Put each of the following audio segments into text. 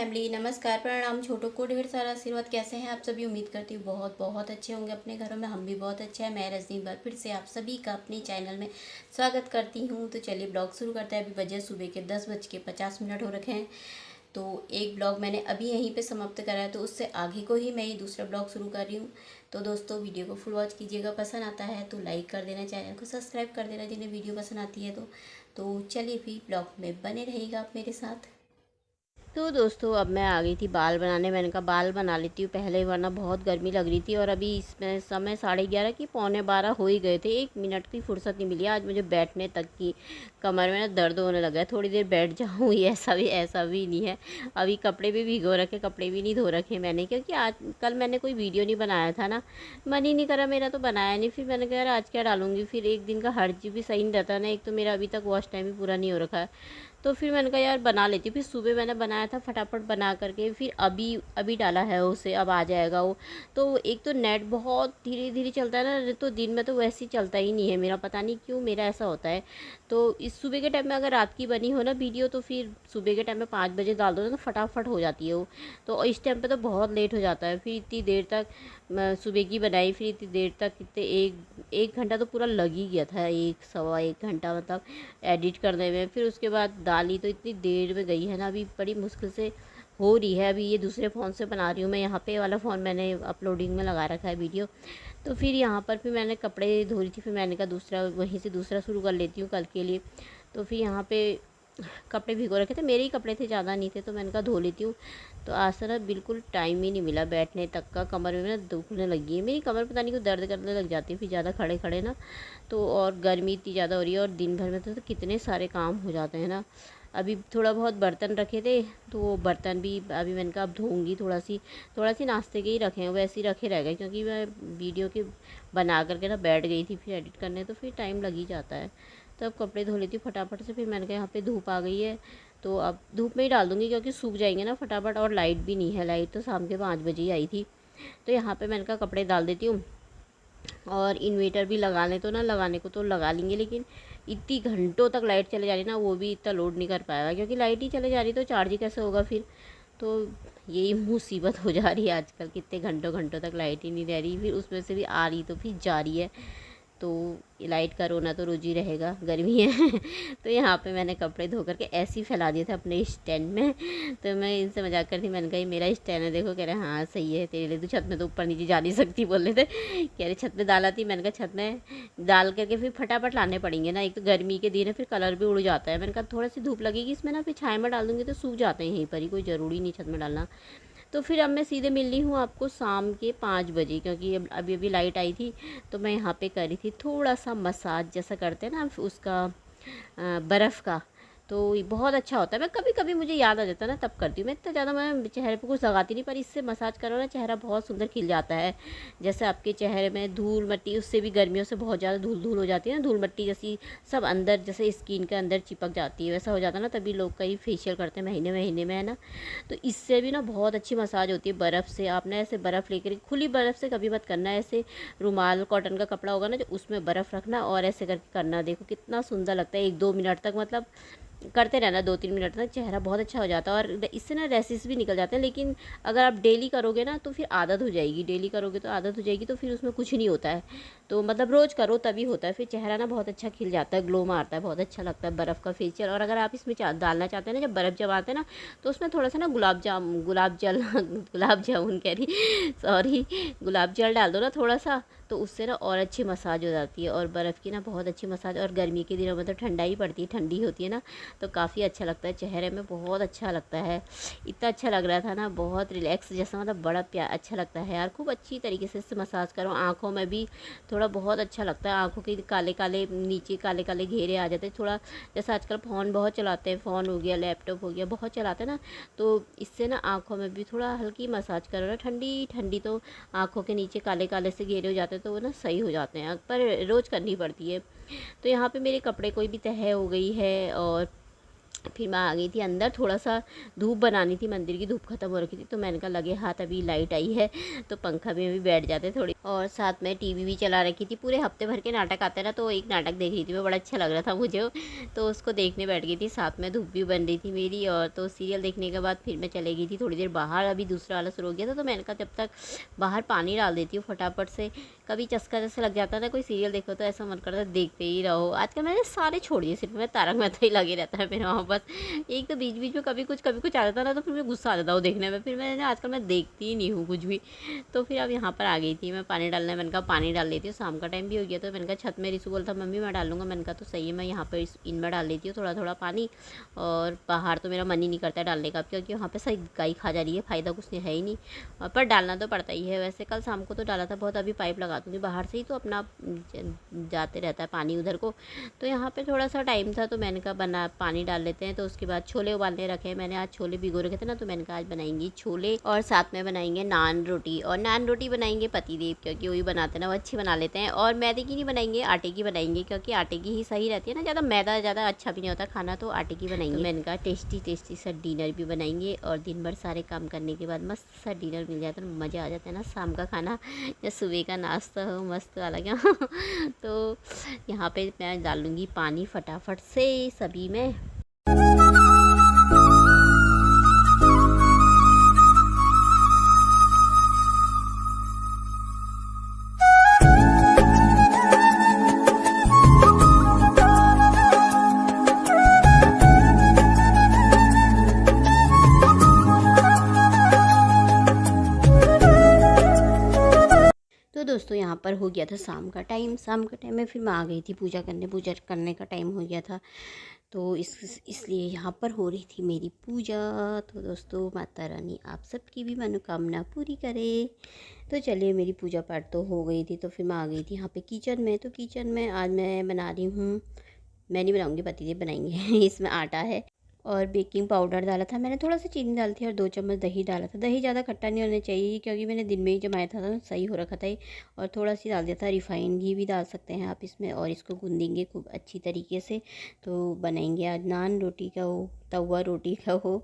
Family, नमस्कार, प्रणाम। छोटों को ढेर सारा आशीर्वाद। कैसे हैं आप सभी? उम्मीद करती हूँ बहुत बहुत अच्छे होंगे अपने घरों में। हम भी बहुत अच्छे हैं। मैं रजनी बार फिर से आप सभी का अपने चैनल में स्वागत करती हूँ। तो चलिए ब्लॉग शुरू करते हैं। अभी बजे सुबह के 10:50 हो रखे हैं। तो एक ब्लॉग मैंने अभी यहीं पे समाप्त करा है, तो उससे आगे को ही मैं ये दूसरा ब्लॉग शुरू कर रही हूँ। तो दोस्तों, वीडियो को फुल वॉच कीजिएगा। पसंद आता है तो लाइक कर देना, चैनल को सब्सक्राइब कर देना जिन्हें वीडियो पसंद आती है तो चलिए फिर ब्लॉग में बने रहिएगा आप मेरे साथ। तो दोस्तों, अब मैं आ गई थी बाल बनाने। मैंने कहा बाल बना लेती हूँ पहले, वरना बहुत गर्मी लग रही थी। और अभी इसमें समय 11:30 की 11:45 हो ही गए थे। 1 मिनट की फुर्सत नहीं मिली आज मुझे बैठने तक की। कमर में ना दर्द होने लगा है। थोड़ी देर बैठ जाऊँ ये ऐसा भी नहीं है। अभी कपड़े भी भिगो रखे, कपड़े भी नहीं धो रखे मैंने, क्योंकि आज कल मैंने कोई वीडियो नहीं बनाया था ना, मन ही नहीं करा मेरा, तो बनाया नहीं। फिर मैंने कहा यार आज क्या डालूंगी, फिर एक दिन का हर्ज भी सही नहीं रहता ना। एक तो मेरा अभी तक वॉश टाइम भी पूरा नहीं हो रखा है, तो फिर मैंने कहा यार बना लेती हूँ। फिर सुबह मैंने बनाया था फटाफट बना करके, फिर अभी अभी डाला है उसे, अब आ जाएगा वो। तो एक तो नेट बहुत धीरे धीरे चलता है ना, तो दिन में तो वैसे ही चलता ही नहीं है मेरा, पता नहीं क्यों मेरा ऐसा होता है। तो इस सुबह के टाइम में अगर रात की बनी हो ना वीडियो, तो फिर सुबह के टाइम में 5 बजे डाल दो ना, तो फटाफट हो जाती है वो। तो इस टाइम पे तो बहुत लेट हो जाता है। फिर इतनी देर तक मैं सुबह की बनाई, फिर इतनी देर तक कितने एक एक घंटा तो पूरा लग ही गया था, एक सवा एक घंटा मतलब एडिट करने में। फिर उसके बाद डाली तो इतनी देर में गई है ना, अभी बड़ी मुश्किल से हो रही है। अभी ये दूसरे फ़ोन से बना रही हूँ मैं, यहाँ पे वाला फ़ोन मैंने अपलोडिंग में लगा रखा है वीडियो। तो फिर यहाँ पर फिर मैंने कपड़े धो रही थी, फिर मैंने कहा दूसरा वहीं से दूसरा शुरू कर लेती हूँ कल के लिए। तो फिर यहाँ पे कपड़े भिगो रखे थे, मेरे ही कपड़े थे, ज़्यादा नहीं थे, तो मैंने कहा धो लेती हूँ। तो आज से ना बिल्कुल टाइम ही नहीं मिला बैठने तक का। कमर में ना दुखने लगी है मेरी कमर, पता नहीं क्यों दर्द करने लग जाती है फिर ज़्यादा खड़े खड़े ना। तो और गर्मी इतनी ज़्यादा हो रही है, और दिन भर में तो कितने सारे काम हो जाते हैं ना। अभी थोड़ा बहुत बर्तन रखे थे, तो वो बर्तन भी अभी मैंने कहा अब धोऊंगी। थोड़ा सी नाश्ते के ही रखे हैं, वैसे ही रखे रह गए, क्योंकि मैं वीडियो के बना करके ना बैठ गई थी फिर एडिट करने, तो फिर टाइम लग ही जाता है। तो अब कपड़े धो लेती हूँ फटाफट से। फिर मैंने कहा यहाँ पे धूप आ गई है, तो अब धूप में ही डाल दूँगी, क्योंकि सूख जाएंगे ना फटाफट। और लाइट भी नहीं है, लाइट तो शाम के 5 बजे ही आई थी। तो यहाँ पे मैंने कहा कपड़े डाल देती हूँ। और इन्वेटर भी लगा लें, तो ना लगाने को तो लगा लेंगे, लेकिन इतनी घंटों तक लाइट चले जा रही ना, वो भी इतना लोड नहीं कर पाएगा, क्योंकि लाइट ही चले जा रही तो चार्ज ही कैसे होगा फिर। तो यही मुसीबत हो जा रही है आजकल, कितने घंटों घंटों तक लाइट ही नहीं रह रही, फिर उसमें से भी आ रही तो फिर जा रही है। तो लाइट का रोना तो रोज ही रहेगा, गर्मी है तो यहाँ पे मैंने कपड़े धो करके ऐसे ही फैला दिए थे अपने स्टैंड में। तो मैं इनसे मजाक करती, मैंने कहा ये मेरा स्टैंड है देखो। कह रहे हाँ सही है तेरे लिए, तो छत में तो ऊपर नीचे जा नहीं सकती बोल रहे थे। कह रहे छत में डाला थी। मैंने कहा छत में डाल करके फिर फटाफट लाने पड़ेंगे ना, एक तो गर्मी के दिन है, फिर कलर भी उड़ जाता है। मैंने कहा थोड़ा सी धूप लगेगी इसमें ना, फिर छाया में डाल दूँगी तो सूख जाते हैं यहीं पर ही, कोई ज़रूरी नहीं छत में डालना। तो फिर अब मैं सीधे मिल रही हूँ आपको शाम के 5 बजे, क्योंकि अब अभी अभी लाइट आई थी। तो मैं यहाँ पे कर रही थी थोड़ा सा मसाज जैसा करते हैं ना उसका, बर्फ़ का। तो ये बहुत अच्छा होता है। मैं कभी कभी मुझे याद आ जाता है ना तब करती हूँ। मैं इतना ज़्यादा मैं चेहरे पे कुछ लगाती नहीं, पर इससे मसाज करो ना चेहरा बहुत सुंदर खिल जाता है। जैसे आपके चेहरे में धूल मट्टी, उससे भी गर्मियों से बहुत ज़्यादा धूल धूल हो जाती है ना, धूल मट्टी जैसी सब अंदर, जैसे स्किन के अंदर चिपक जाती है, वैसा हो जाता है ना। तभी लोग कई फेशियल करते हैं महीने महीने में, है ना। तो इससे भी ना बहुत अच्छी मसाज होती है बर्फ़ से। आपने ऐसे बर्फ़ लेकर, खुली बर्फ़ से कभी मत करना, ऐसे रुमाल कॉटन का कपड़ा होगा ना जो, उसमें बर्फ़ रखना और ऐसे करके करना, देखो कितना सुंदर लगता है। 1-2 मिनट तक मतलब करते रहना, 2-3 मिनट तक चेहरा बहुत अच्छा हो जाता है। और इससे ना रैसेस भी निकल जाते हैं। लेकिन अगर आप डेली करोगे ना तो फिर आदत हो जाएगी, डेली करोगे तो आदत हो जाएगी, तो फिर उसमें कुछ नहीं होता है। तो मतलब रोज़ करो तभी होता है, फिर चेहरा ना बहुत अच्छा खिल जाता है, ग्लो मारता है, बहुत अच्छा लगता है बर्फ़ का फेशियल। और अगर आप इसमें डालना चाहते हैं ना, जब बर्फ़ जमाते हैं ना, तो उसमें थोड़ा सा ना गुलाब जल गुलाब जामुन कह रही सॉरी, गुलाब जल डाल दो ना थोड़ा सा, तो उससे ना और अच्छी मसाज हो जाती है। और बर्फ़ की ना बहुत अच्छी मसाज। और गर्मी के दिनों में तो ठंडा ही पड़ती है, ठंडी होती है ना, तो काफ़ी अच्छा लगता है चेहरे में, बहुत अच्छा लगता है। इतना अच्छा लग रहा था ना, बहुत रिलैक्स जैसा, मतलब बड़ा प्यार अच्छा लगता है यार। खूब अच्छी तरीके से इससे मसाज करो। आँखों में भी थोड़ा बहुत अच्छा लगता है, आँखों के काले काले नीचे काले काले घेरे आ जाते हैं थोड़ा। जैसे आजकल फ़ोन बहुत चलाते हैं, फ़ोन हो गया, लैपटॉप हो गया, बहुत चलाते हैं ना, तो इससे ना आँखों में भी थोड़ा हल्की मसाज करो ना, ठंडी ठंडी, तो आँखों के नीचे काले काले से घेरे हो जाते हैं, तो वो ना सही हो जाते हैं, पर रोज़ करनी पड़ती है। तो यहाँ पे मेरे कपड़े कोई भी तह हो गई है, और फिर मैं आ गई थी अंदर, थोड़ा सा धूप बनानी थी, मंदिर की धूप ख़त्म हो रखी थी, तो मैंने कहा लगे हाथ अभी लाइट आई है तो पंखा में भी बैठ जाते थोड़ी, और साथ में टीवी भी चला रखी थी। पूरे हफ्ते भर के नाटक आते ना, तो एक नाटक देख रही थी मैं, बड़ा अच्छा लग रहा था मुझे, तो उसको देखने बैठ गई थी। साथ में धूप भी बन रही थी मेरी, और तो सीरियल देखने के बाद फिर मैं चले गई थी थोड़ी देर बाहर। अभी दूसरा वाला शुरू हो गया था, तो मैंने कहा जब तक बाहर पानी डाल देती हूँ फटाफट से, कभी चस्का जैसे लग जाता ना, कोई सीरियल देखो तो ऐसा मन करता है देखते ही रहो। आजकल मैंने सारे छोड़ दिए, सिर्फ मैं तारक मेहता ही लगे रहता है मेरा वहाँ बस। एक तो बीच बीच में कभी कुछ आ जाता ना, तो फिर मैं गुस्सा आ जाता हूँ देखने में, फिर मैंने आजकल मैं देखती ही नहीं हूँ कुछ भी। तो फिर अब यहाँ पर आ गई थी मैं पानी डालने, मैंने कहा पानी डाल लेती हूँ, शाम का टाइम भी हो गया, तो मैंने कहा छत में रिसू बोलता मम्मी मैं डाल लूँगा, मैंने कहा तो सही है, मैं यहाँ पर इनमें डाल लेती हूँ थोड़ा थोड़ा पानी। और बाहर तो मेरा मन ही नहीं करता डालने का, क्योंकि वहाँ पर सही गाय खा जा रही है, फ़ायदा कुछ है ही नहीं, पर डालना तो पड़ता ही है। वैसे कल शाम को तो डाला था बहुत, अभी पाइप लगा दूँगी बाहर से ही, तो अपना जाते रहता है पानी उधर को। तो यहाँ पे थोड़ा सा टाइम था, तो मैंने कहा बना पानी डाल लेते हैं। तो उसके बाद छोले उबालने रखे, मैंने आज छोले भिगो रखे थे ना, तो मैंने कहा आज बनाएंगी छोले, और साथ में बनाएंगे नान रोटी। और नान रोटी बनाएंगे पतिदेव, क्योंकि वही बनाते हैं ना, वो अच्छी बना लेते हैं। और मैदे की नहीं बनाएंगे, आटे की बनाएंगे, क्योंकि आटे की ही सही रहती है ना, ज़्यादा मैदा ज़्यादा अच्छा भी नहीं होता खाना, तो आटे की बनाएंगे। तो मैंने कहा टेस्टी टेस्टी सा डिनर भी बनाएंगे, और दिन भर सारे काम करने के बाद मस्त सा डिनर मिल जाता है, मज़ा आ जाता है ना, शाम का खाना या सुबह का नाश्ता हो मस्त वाला क्या। तो यहाँ पे मैं डालूँगी पानी फटाफट से सभी में। तो दोस्तों यहाँ पर हो गया था शाम का टाइम, शाम के टाइम में फिर मैं आ गई थी पूजा करने, पूजा करने का टाइम हो गया था, तो इसलिए यहाँ पर हो रही थी मेरी पूजा। तो दोस्तों माता रानी आप सबकी भी मनोकामना पूरी करे। तो चलिए मेरी पूजा पाठ तो हो गई थी, तो फिर मैं आ गई थी यहाँ पे किचन में। तो किचन में आज मैं बना रही हूँ, मैं नहीं बनाऊँगी पतिदेव बनाएंगे। इसमें आटा है और बेकिंग पाउडर डाला था मैंने, थोड़ा सा चीनी डाली थी, और 2 चम्मच दही डाला था। दही ज़्यादा खट्टा नहीं होना चाहिए, क्योंकि मैंने दिन में ही जमाया था तो सही हो रखा था ये। और थोड़ा सी डाल दिया था रिफ़ाइन घी, भी डाल सकते हैं आप इसमें, और इसको गूँदेंगे खूब अच्छी तरीके से। तो बनाएंगे आज नान रोटी का वो, तवा रोटी का वो,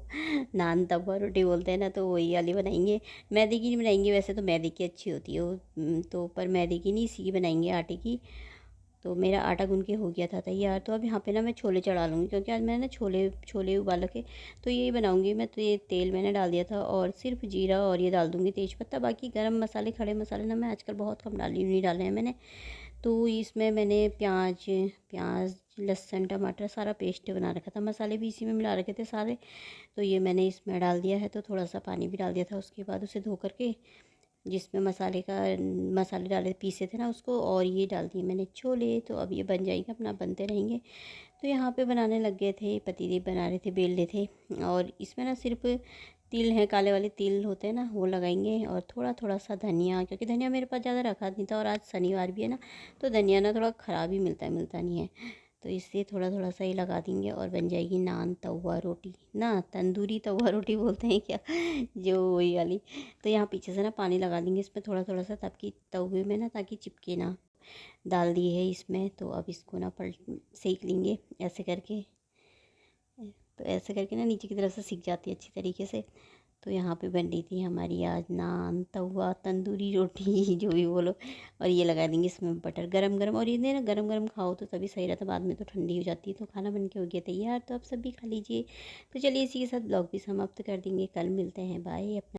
नान तवा रोटी बोलते हैं ना, तो वही वाली बनाएंगे। मैदे की नहीं बनाएंगे, वैसे तो मैदे की अच्छी होती है वो, तो पर मैदे की नहीं, इसी की बनाएंगे आटे की। तो मेरा आटा गूँध के हो गया था तैयार। तो अब यहाँ पे ना मैं छोले चढ़ा लूँगी, क्योंकि आज मैंने ना छोले उबाल के तो यही बनाऊँगी मैं। तो ये तेल मैंने डाल दिया था, और सिर्फ जीरा और ये डाल दूँगी तेज़पत्ता। बाकी गरम मसाले, खड़े मसाले ना मैं आजकल बहुत कम डाली, नहीं डाले हैं मैंने। तो इसमें मैंने प्याज लहसुन टमाटर सारा पेस्ट बना रखा था, मसाले भी इसी में मिला रखे थे सारे। तो ये मैंने इसमें डाल दिया है, तो थोड़ा सा पानी भी डाल दिया था। उसके बाद उसे धो करके जिसमें मसाले डाले पीसे थे ना उसको, और ये डाल दिए मैंने छोले। तो अब ये बन जाएंगे, अपना बनते रहेंगे। तो यहाँ पे बनाने लग गए थे, पतिदेव बना रहे थे, बेल रहे थे। और इसमें ना सिर्फ तिल है, काले वाले तिल होते हैं ना, वो लगाएंगे, और थोड़ा थोड़ा सा धनिया, क्योंकि धनिया मेरे पास ज़्यादा रखा नहीं था, और आज शनिवार भी है ना, तो धनिया ना थोड़ा ख़राब ही मिलता नहीं है, तो इसलिए थोड़ा थोड़ा सा ही लगा देंगे, और बन जाएगी नान तवा रोटी ना, तंदूरी तवा रोटी बोलते हैं क्या, जो वही वाली। तो यहाँ पीछे से ना पानी लगा देंगे इसमें थोड़ा थोड़ा सा, ताकि तवे में ना, ताकि चिपके ना। डाल दी है इसमें, तो अब इसको ना पलट सेक लेंगे ऐसे करके। तो ऐसे करके ना नीचे की तरफ से सीख जाती है अच्छी तरीके से। तो यहाँ पे बन रही थी हमारी आज नान तवा तंदूरी रोटी जो भी बोलो। और ये लगा देंगे इसमें बटर गरम गरम, और ये ना गरम गरम खाओ तो तभी सही रहता, बाद में तो ठंडी हो जाती है। तो खाना बन के हो गया तैयार, तो आप सब भी खा लीजिए। तो चलिए इसी के साथ ब्लॉग भी समाप्त कर देंगे, कल मिलते हैं, बाय। अपना